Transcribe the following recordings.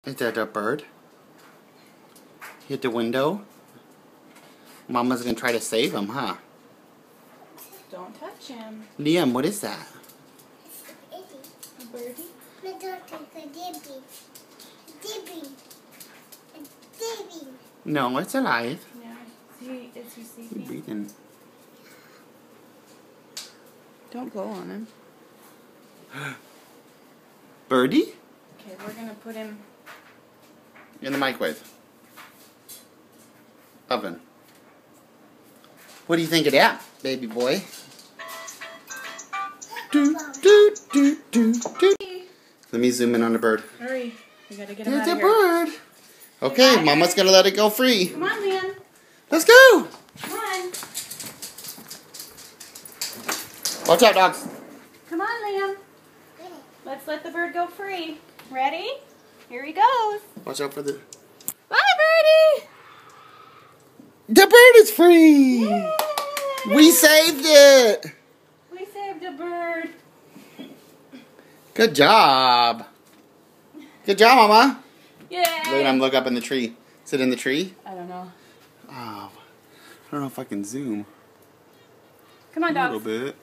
Is that a bird? Hit the window? Mama's gonna try to save him, huh? Don't touch him. Liam, what is that? A birdie? No, it's alive. Yeah. Is he He's sleeping? breathing. Don't go on him. Birdie? Okay, we're gonna put him. In the microwave. Oven. What do you think of that, baby boy? Do, do, do, do, do. Let me zoom in on the bird. Hurry. We gotta get him There's out a of here. bird. Okay, Mama's gonna let it go free. Come on, Liam. Let's go. Come on. Watch out, dogs. Come on, Liam. Let's let the bird go free. Ready? Here he goes. Watch out for the... Bye, birdie. The bird is free. Yay! We saved it. We saved a bird. Good job. Good job, Mama. Yay! Look at him look up in the tree. Is it in the tree? I don't know. Oh, I don't know if I can zoom. Come on, A dogs. little bit.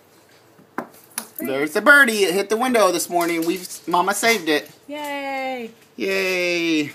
There's the birdie. It hit the window this morning. Mama saved it. Yay! Yay.